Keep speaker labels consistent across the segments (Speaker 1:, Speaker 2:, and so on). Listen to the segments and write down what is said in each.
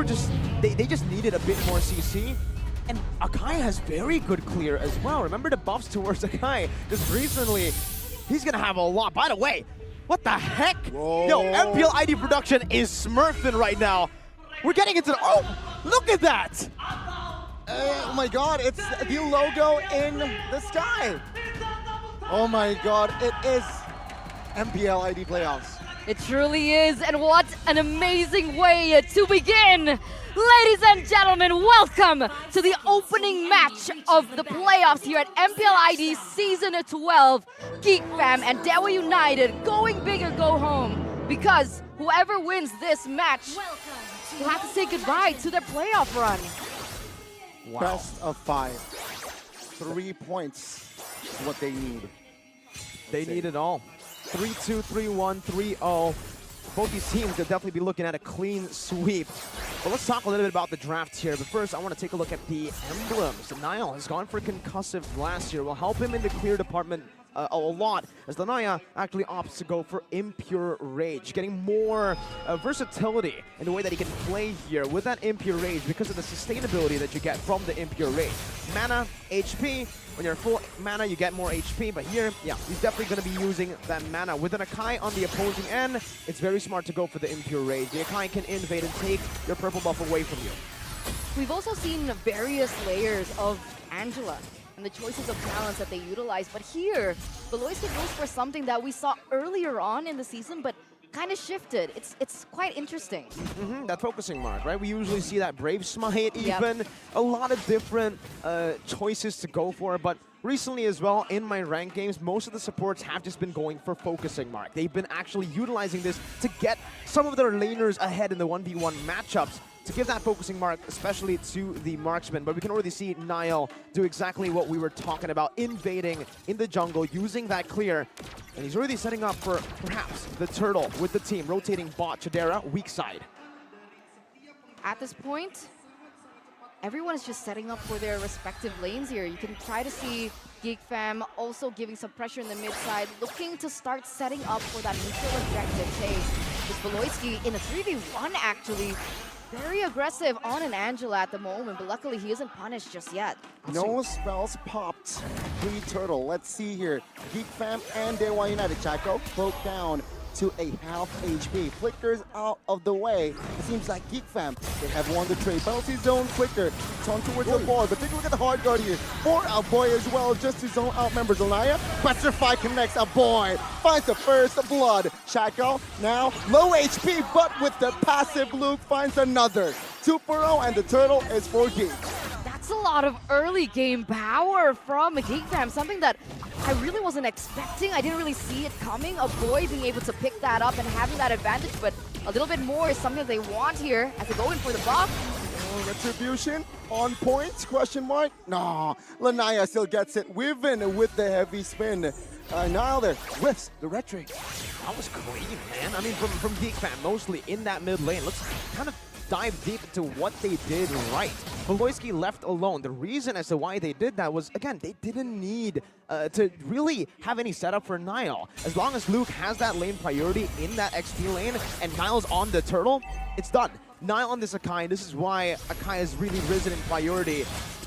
Speaker 1: They just needed a bit more CC. And Akai has very good clear as well. Remember the buffs towards Akai just recently. He's gonna have a lot. By the way, what the heck?
Speaker 2: Whoa.
Speaker 1: Yo, MPL ID production is smurfing right now. We're getting into the, oh, look at that.
Speaker 2: Oh my god, it's the logo in the sky. Oh my god, it is MPL ID playoffs.
Speaker 3: It truly is, and what an amazing way to begin! Ladies and gentlemen, welcome to the opening match of the playoffs here at MPL ID Season 12. Geek Fam and Dewa United going big or go home, because whoever wins this match will have to say goodbye to their playoff run.
Speaker 1: Wow.
Speaker 2: Best of 5. 3 points is what they need.
Speaker 1: They need it all. 3-2, 3-1, 3-0. Both these teams will definitely be looking at a clean sweep. But let's talk a little bit about the draft here. But first, I want to take a look at the emblems. Niall has gone for concussive last year. Will help him in the clear department a lot, as Lanaya actually opts to go for Impure Rage, getting more versatility in the way that he can play here with that Impure Rage because of the sustainability that you get from the Impure Rage. Mana, HP, when you're full mana you get more HP, but here, yeah, he's definitely going to be using that mana. With an Akai on the opposing end, it's very smart to go for the Impure Rage. The Akai can invade and take your purple buff away from you.
Speaker 3: We've also seen various layers of Angela and the choices of talents that they utilize. But here, Beloyski goes for something that we saw earlier on in the season, but kind of shifted. It's quite interesting.
Speaker 1: That focusing mark, right? We usually see that Brave Smite even.
Speaker 3: Yep.
Speaker 1: A lot of different choices to go for, but recently as well, in my ranked games, most of the supports have just been going for focusing mark. They've been actually utilizing this to get some of their laners ahead in the 1v1 matchups, to give that focusing mark, especially to the marksman. But we can already see Niall do exactly what we were talking about, invading in the jungle, using that clear. And he's already setting up for perhaps the turtle with the team, rotating bot, Chidera, weak side.
Speaker 3: At this point, everyone is just setting up for their respective lanes here. You can try to see Geek Fam also giving some pressure in the mid side, looking to start setting up for that neutral objective chase. With Beloyski in a 3v1 actually, very aggressive on an Angela at the moment, but luckily he isn't punished just yet.
Speaker 2: No spells popped. Pre-turtle. Let's see here. Geek Fam and Dewa United. Chaco cloaked down to a half HP. Flickers out of the way. It seems like Geek Fam, they have won the trade. Bouncy zone Flicker. Turn towards the boy, but take a look at the hard guard here. For our boy as well, just to zone out members. Alaya, Petrify connects a boy. Finds the first blood. Chaco now low HP, but with the passive Luke finds another. 2 for 0, and the turtle is for Geek.
Speaker 3: That's a lot of early game power from Geek Fam, something that I really wasn't expecting. I didn't really see it coming. A boy being able to pick that up and having that advantage, but a little bit more is something they want here as they go in for the buff.
Speaker 2: Retribution on point? Question mark? No, Lanaya still gets it. Weaving with the heavy spin. Niall there whiffs the red trick.
Speaker 1: That was clean, man. I mean, from Geek Fam, mostly in that mid lane. Let's kind of dive deep into what they did right. Beloyski left alone. The reason as to why they did that was, again, they didn't need to really have any setup for Niall. As long as Luke has that lane priority in that XP lane and Niall's on the turtle, it's done. Niall on this Akai, this is why Akai has really risen in priority.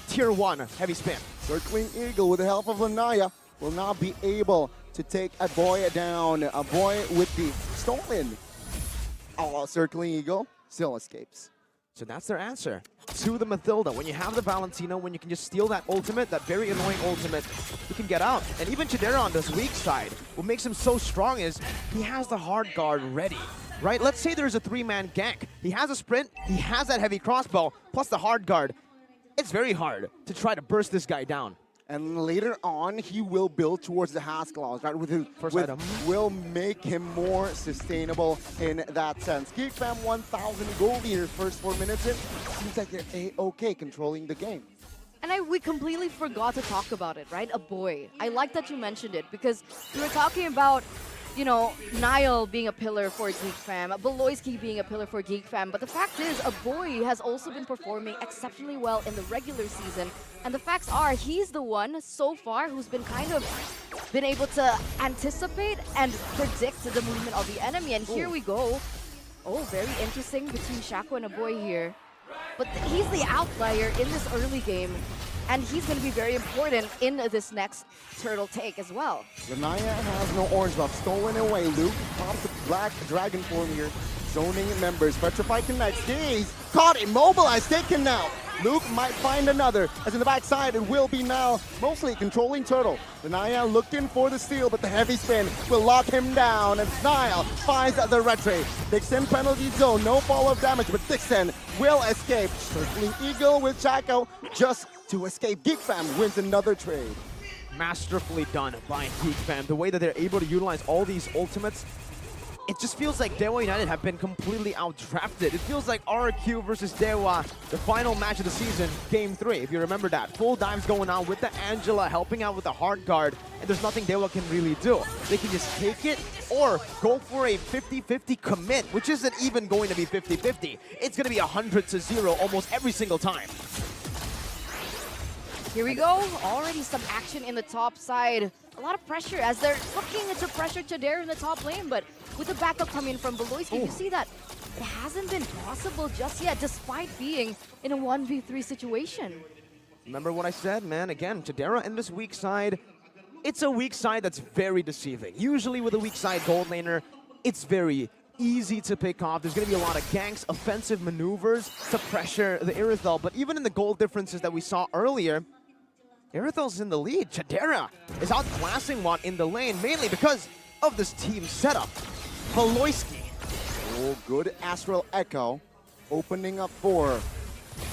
Speaker 1: Tier 1, heavy spin.
Speaker 2: Circling Eagle with the help of Lanaya will not be able to take a boy down. A boy with the stolen. Oh, Circling Eagle still escapes.
Speaker 1: So that's their answer to the Mathilda. When you have the Valentino, when you can just steal that ultimate, that very annoying ultimate, you can get out. And even Chidera on this weak side, what makes him so strong is he has the hard guard ready, right? Let's say there's a 3-man gank. He has a sprint, he has that heavy crossbow, plus the hard guard. It's very hard to try to burst this guy down.
Speaker 2: And later on, he will build towards the Has Claws, right? With his
Speaker 1: first item.
Speaker 2: Will make him more sustainable in that sense. Geek Fam 1,000 gold leader first 4 minutes in. Seems like they're A-okay controlling the game.
Speaker 3: And we completely forgot to talk about it, right? A boy. I like that you mentioned it because we were talking about, you know, Niall being a pillar for Geek Fam, Beloyski being a pillar for Geek Fam, but the fact is, a boy has also been performing exceptionally well in the regular season, and the facts are, he's the one so far who's been kind of able to anticipate and predict the movement of the enemy, and here we go. Oh, very interesting between Shaco and a boy here. But he's the outlier in this early game, and he's going to be very important in this next turtle take as well.
Speaker 2: Lanaya has no orange buff, stolen away. Luke pops the black dragon form here. Zoning members, Petrified connects. Gaze caught, immobilized, taken now. Luke might find another, as in the backside it will be now mostly controlling Turtle. Lanaya looking for the steal, but the heavy spin will lock him down, and Snile finds the red trade. Dixon penalty zone, no follow-up damage, but Dixon will escape. Circling Eagle with Chaco just to escape. Geek Fam wins another trade.
Speaker 1: Masterfully done by Geek Fam. The way that they're able to utilize all these ultimates, it just feels like Dewa United have been completely outdrafted. It feels like RQ versus Dewa, the final match of the season, Game 3, if you remember that. Full dives going on with the Angela helping out with the hard guard, and there's nothing Dewa can really do. They can just take it or go for a 50-50 commit, which isn't even going to be 50-50. It's going to be 100-0 almost every single time.
Speaker 3: Here we go. Already some action in the top side. A lot of pressure as they're looking to pressure Chadera in the top lane, but with the backup coming from Beloyski, you see that it hasn't been possible just yet, despite being in a 1v3 situation.
Speaker 1: Remember what I said, man? Again, Chadera in this weak side, it's a weak side that's very deceiving. Usually with a weak side gold laner, it's very easy to pick off. There's going to be a lot of ganks, offensive maneuvers to pressure the Irithel, but even in the gold differences that we saw earlier, Irithel's in the lead. Chadera is outclassing Watt in the lane, mainly because of this team setup. Beloyski.
Speaker 2: Oh, good Astral Echo opening up for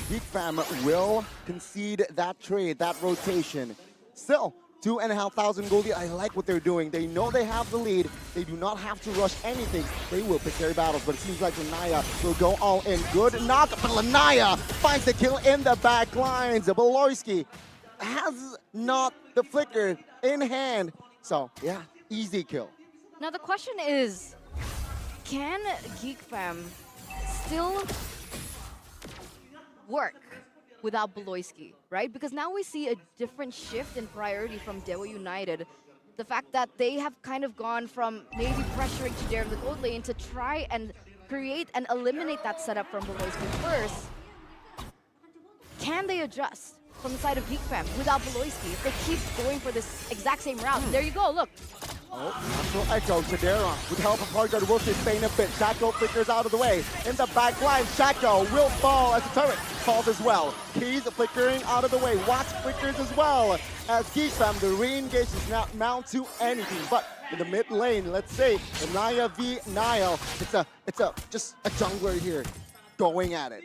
Speaker 2: Geek Fam will concede that trade, that rotation. Still, 2,500 gold. I like what they're doing. They know they have the lead. They do not have to rush anything. They will pick their battles, but it seems like Lanaya will go all in. Good knock, but Lanaya finds the kill in the back lines. Beloyski has not the flicker in hand. So, yeah, easy kill.
Speaker 3: Now the question is, can Geek Fam still work without Beloyski, right? Because now we see a different shift in priority from Dewa United. The fact that they have kind of gone from maybe pressuring Chidera in the gold lane to try and create and eliminate that setup from Beloyski first. Can they adjust from the side of Geek Fam without Beloyski if they keep going for this exact same route? There you go, look.
Speaker 2: Oh, Astral Echo, Chadera with help of Hardguard will sustain a bit. Shaco flickers out of the way. In the back line, Shaco will fall as the turret falls as well. Keys flickering out of the way. Watts flickers as well. As Geek Fam, the re-engage does not mount to anything. But in the mid lane, let's say, Naya v Nile. It's just a jungler here going at it.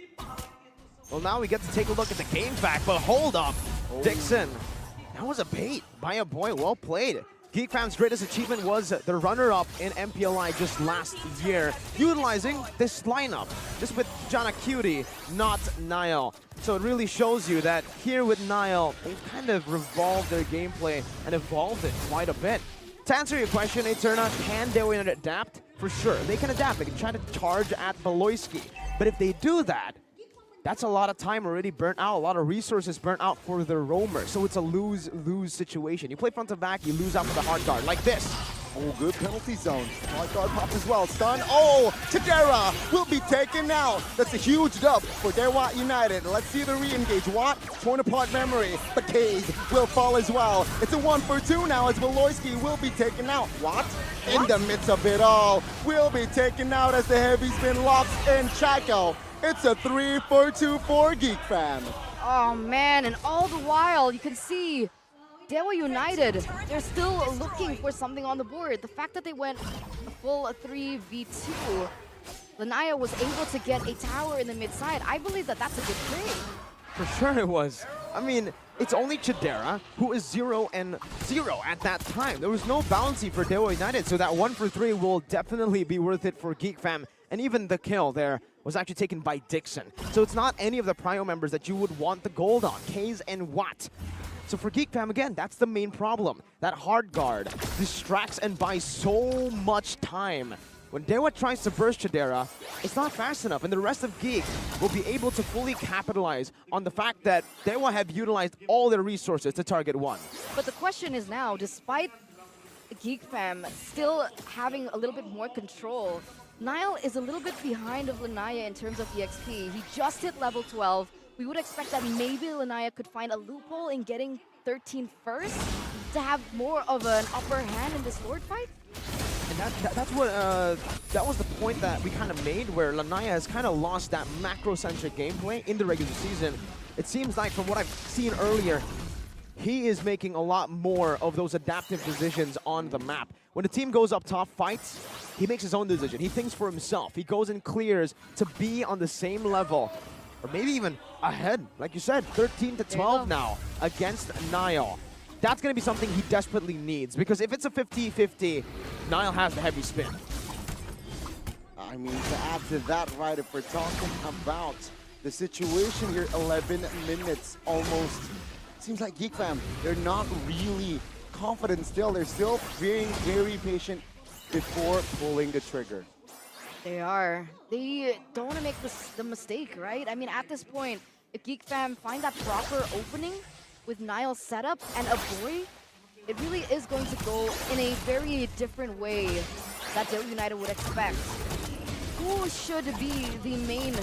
Speaker 1: Well, now we get to take a look at the game back, but hold up. Dixon, that was a bait by a boy. Well played. Geek Fam's greatest achievement was the runner-up in MPLI just last year, utilizing this lineup, just with Jana Cutie, not Nile. So it really shows you that here with Nile, they've kind of revolved their gameplay and evolved it quite a bit. To answer your question, Eterna, can Dewa United adapt? For sure, they can adapt. They can try to charge at Beloyski. But if they do that, that's a lot of time already burnt out, a lot of resources burnt out for the roamer. So it's a lose-lose situation. You play front to back, you lose out for the hard guard, like this.
Speaker 2: Oh, good penalty zone. Hard guard pops as well. Stun. Oh, Chadera will be taken out. That's a huge dub for Dewa United. Let's see the re-engage. Watt, torn apart memory. But Kaze will fall as well. It's a 1-for-2 now as Beloyski will be taken out. Watt, in the midst of it all, will be taken out as the heavy spin locks in Chaco. It's a 3-for-2 for Geek Fam.
Speaker 3: Oh man, and all the while you can see Dewa United, they're still looking for something on the board. The fact that they went a full 3v2, Lanaya was able to get a tower in the mid side. I believe that that's a good trade.
Speaker 1: For sure it was. I mean, it's only Chadera who is 0-0 at that time. There was no bouncy for Dewa United, so that 1-for-3 will definitely be worth it for Geek Fam. And even the kill there was actually taken by Dixon. So it's not any of the Prio members that you would want the gold on, Kaze and Watt. So for Geek Fam, again, that's the main problem. That hard guard distracts and buys so much time. When Dewa tries to burst Chadera, it's not fast enough, and the rest of Geek will be able to fully capitalize on the fact that Dewa have utilized all their resources to target one.
Speaker 3: But the question is now, despite Geek Fam still having a little bit more control, Niall is a little bit behind of Lanaya in terms of EXP. He just hit level 12. We would expect that maybe Lanaya could find a loophole in getting 13 first to have more of an upper hand in this Lord fight.
Speaker 1: And that's what that was the point that we kind of made, where Lanaya has kind of lost that macro-centric gameplay in the regular season. It seems like from what I've seen earlier, he is making a lot more of those adaptive decisions on the map. When the team goes up top, fights, he makes his own decision. He thinks for himself. He goes and clears to be on the same level, or maybe even ahead. Like you said, 13 to 12 now against Niall. That's going to be something he desperately needs, because if it's a 50-50, Niall has the heavy spin.
Speaker 2: I mean, to add to that, right, if we're talking about the situation here, 11 minutes almost. Seems like Geek Fam, they're not really confident still. They're still being very patient before pulling the trigger.
Speaker 3: They are. They don't want to make the mistake, right? I mean, at this point, if Geek Fam find that proper opening with Niall's setup and a boy, it really is going to go in a very different way that Dewa United would expect. Who should be the main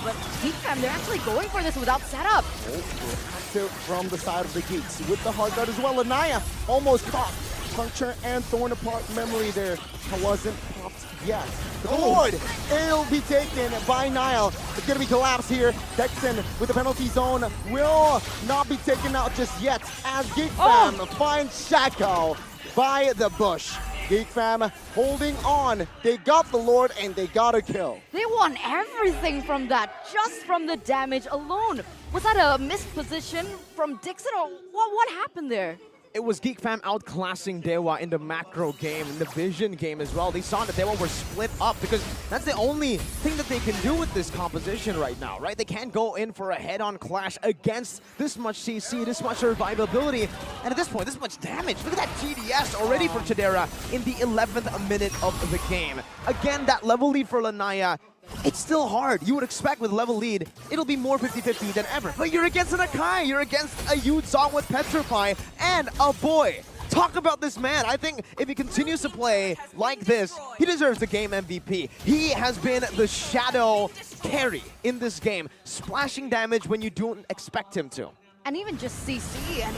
Speaker 3: but Geek Fam, they're actually going for this without setup.
Speaker 2: Active from the side of the Geeks with the hard guard as well. Anaya almost caught. Puncture and Thorn apart memory there. Wasn't popped yet. The Lord, it'll be taken by Niall. It's going to be collapsed here. Dexon with the penalty zone will not be taken out just yet as Geek Fam finds Shaco by the bush. Geek Fam holding on. They got the Lord and they got a kill.
Speaker 3: They won everything from that, just from the damage alone. Was that a missed position from Dixon, or what happened there?
Speaker 1: It was Geek Fam outclassing Dewa in the macro game, in the vision game as well. They saw that Dewa were split up, because that's the only thing that they can do with this composition right now, right? They can't go in for a head-on clash against this much CC, this much survivability, and at this point, this much damage. Look at that TDS already for Chidera in the 11th minute of the game. Again, that level lead for Lanaya, it's still hard. You would expect with level lead, it'll be more 50-50 than ever. But you're against an Akai, you're against a Yu Song with Petrify, and a boy. Talk about this man. I think if he continues to play like this, he deserves the game MVP. He has been the shadow carry in this game, splashing damage when you don't expect him to.
Speaker 3: And even just CC and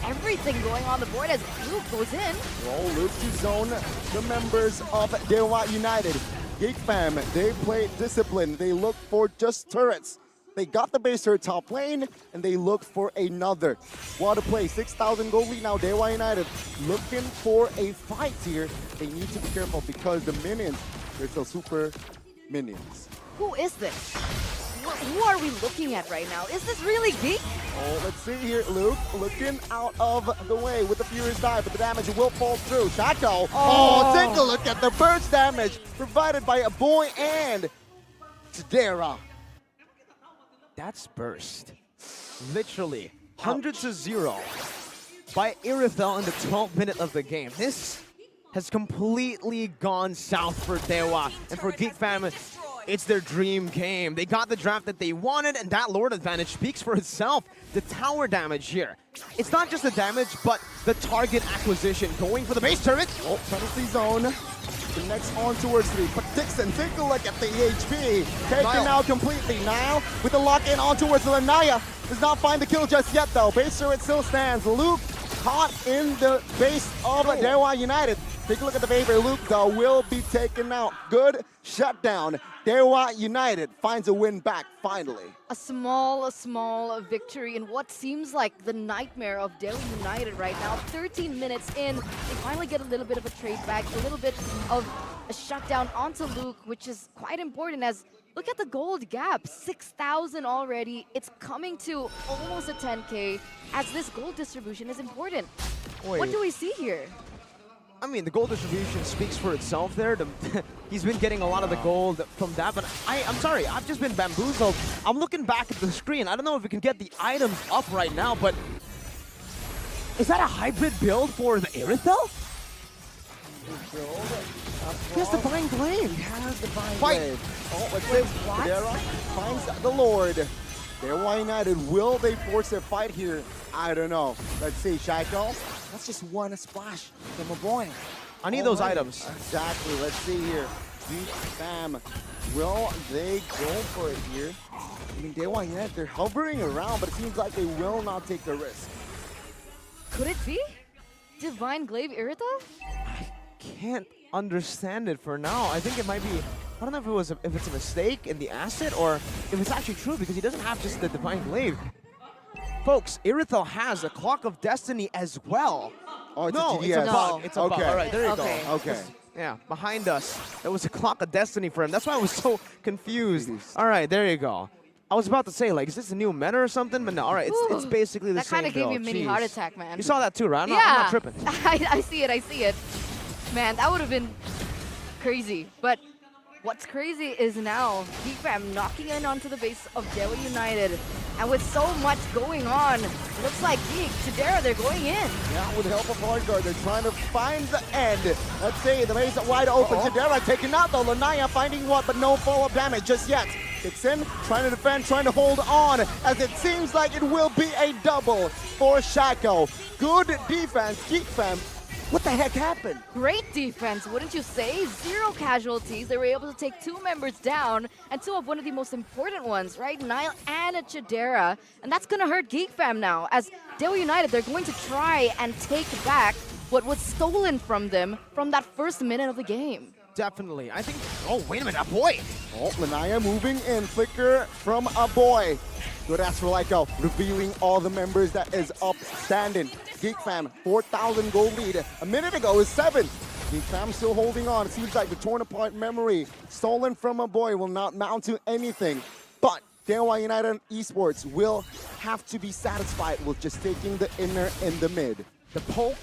Speaker 3: everything going on the board as Luke goes in.
Speaker 2: Roll Luke to zone the members of Dewa United. Geek Fam, they play discipline. They look for just turrets. They got the base turret top lane, and they look for another. What a play. 6,000 gold lead now. Dewa United looking for a fight here. They need to be careful because the minions, they're still super minions.
Speaker 3: Who is this? Who are we looking at right now? Is this really Geek?
Speaker 2: Oh, let's see here. Luke looking out of the way with the Furious Dive, but the damage will fall through. Shaco. Oh, take a look at the burst damage provided by a boy and Chidera.
Speaker 1: That's burst. Literally, 100-0 by Irithel in the 12th minute of the game. This has completely gone south for Dewa, and for Geek Fam, it's their dream game. They got the draft that they wanted, and that Lord advantage speaks for itself. The tower damage here. It's not just the damage, but the target acquisition. Going for the base turret.
Speaker 2: Oh, penalty zone. Connects on towards 3. But Dixon, take a look at the HP. Taken out completely. Niall with the lock-in on towards Lanaya. Does not find the kill just yet, though. Base turret still stands. Luke caught in the base of Dewa United. Take a look at the favor. Luke, though, will be taken out. Good shutdown. Dewa United finds a win back, finally.
Speaker 3: A small victory in what seems like the nightmare of Dewa United right now. 13 minutes in, they finally get a little bit of a trade back, a little bit of a shutdown onto Luke, which is quite important as look at the gold gap, 6,000 already. It's coming to almost a 10K as this gold distribution is important.
Speaker 1: Wait.
Speaker 3: What do we see here?
Speaker 1: I mean, the gold distribution speaks for itself there. He's been getting a lot of the gold from that, but I'm sorry, I've just been bamboozled. I'm looking back at the screen. I don't know if we can get the items up right now, but is that a hybrid build for the Irithel? He has Divine Blade.
Speaker 2: He has Divine
Speaker 1: Fight.
Speaker 2: Blade. Oh, what's this? Chidera finds the Lord. Dewa United, will they force their fight here? I don't know. Let's see, Shaiko. That's just one splash from a boy.
Speaker 1: I need those items.
Speaker 2: Exactly. Let's see here. Geek Fam, will they go for it here? I mean, Dewa United, they're hovering around, but it seems like they will not take the risk.
Speaker 3: Could it be? Divine Glaive Irritha?
Speaker 1: Can't understand it for now. I think it might be, I don't know if it's a mistake in the asset or if it's actually true, because he doesn't have just the Divine Glaive. Folks, Irithel has a Clock of Destiny as well.
Speaker 2: Oh, it's
Speaker 1: no,
Speaker 2: a
Speaker 1: it's
Speaker 2: GDS.
Speaker 1: a bug. It's a bug.
Speaker 2: Okay.
Speaker 1: All right, there you
Speaker 3: Okay.
Speaker 1: go.
Speaker 2: Okay.
Speaker 1: Yeah, behind us, there was a Clock of Destiny for him. That's why I was so confused. All right, there you go. I was about to say, like, is this a new meta or something? But no, all right, it's basically the
Speaker 3: That
Speaker 1: same
Speaker 3: kind of gave me a
Speaker 1: build.
Speaker 3: mini
Speaker 1: Jeez.
Speaker 3: heart attack, man.
Speaker 1: You saw that too, right? I'm
Speaker 3: yeah.
Speaker 1: not tripping.
Speaker 3: I see it. Man, that would have been crazy. But what's crazy is now Geek Fam knocking in onto the base of Dewa United. And with so much going on, looks like Geek, Chidera, they're going in.
Speaker 2: Yeah, with the help of Hardguard, they're trying to find the end. Let's see, the base wide open. Chidera taken out though. Lanaya finding what, but no follow-up damage just yet. Dixon trying to defend, trying to hold on, as it seems like it will be a double for Shaco. Good defense, Geek Fam. What the heck happened?
Speaker 3: Great defense, wouldn't you say? 0 casualties. They were able to take 2 members down, and 2 of one of the most important ones, right? Nile and a Chidera. And that's going to hurt Geek Fam now, as Dewa United, they're going to try and take back what was stolen from them from that first minute of the game.
Speaker 1: Definitely. I think, oh, wait a minute, a boy.
Speaker 2: Oh, Lanaya moving in, flicker from a boy. Good ass for Lyco, revealing all the members that is upstanding. Geek Fam, 4,000 gold lead. A minute ago is 7. Geek Fam still holding on. It seems like the torn apart memory stolen from a boy will not mount to anything. But Dewa United Esports will have to be satisfied with just taking the inner and the mid.
Speaker 1: The poke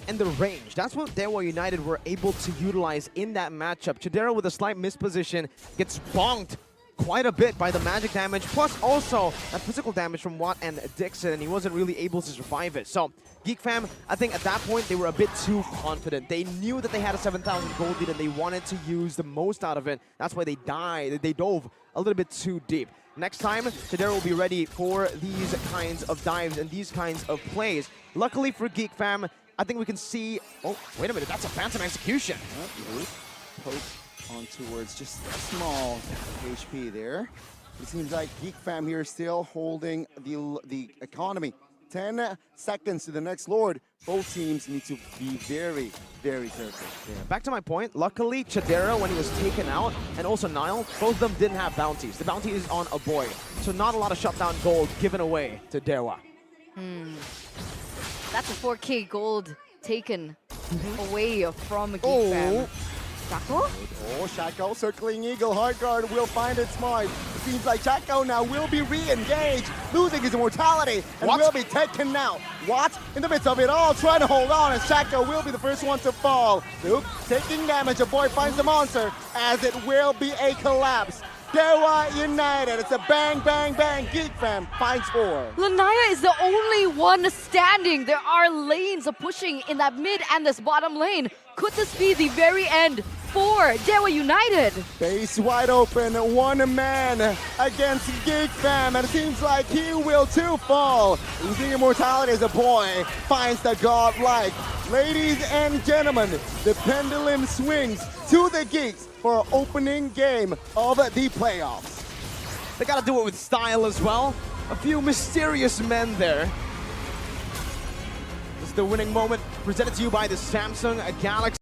Speaker 1: and the range. That's what Dewa United were able to utilize in that matchup. Chidera with a slight misposition gets bonked quite a bit by the magic damage, plus also that physical damage from Watt and Dixon, and he wasn't really able to survive it. So Geek Fam, I think at that point they were a bit too confident. They knew that they had a 7,000 gold lead and they wanted to use the most out of it. That's why they dove a little bit too deep. Next time, Chidera will be ready for these kinds of dives and these kinds of plays. Luckily for Geek Fam, I think we can see, oh, wait a minute, that's a Phantom Execution.
Speaker 2: Poke on towards just a small HP there. It seems like Geek Fam here still holding the economy. 10 seconds to the next Lord. Both teams need to be very, very careful.
Speaker 1: Yeah. Back to my point, luckily Chidera, when he was taken out, and also Nile, both of them didn't have bounties. The bounty is on a boy, so not a lot of shutdown gold given away to Dewa.
Speaker 3: That's a 4K gold taken away from Geek Fam. Shaco?
Speaker 2: Oh, Shaco circling Eagle. Hardguard will find it smart. It seems like Shaco now will be re-engaged, losing his immortality, and will be taken out. Watt, in the midst of it all, trying to hold on, and Shaco will be the first one to fall. Luke taking damage. A boy finds the monster, as it will be a collapse. Dewa United, it's a bang, bang, bang. Geek Fam finds 4.
Speaker 3: Lanaya is the only one standing. There are lanes of pushing in that mid and this bottom lane. Could this be the very end for Dewa United?
Speaker 2: Base wide open, one man against Geek Fam, and it seems like he will too fall. Losing immortality as a boy finds the godlike. Ladies and gentlemen, the pendulum swings to the Geeks for our opening game of the playoffs.
Speaker 1: They gotta do it with style as well. A few mysterious men there. This is the winning moment presented to you by the Samsung Galaxy.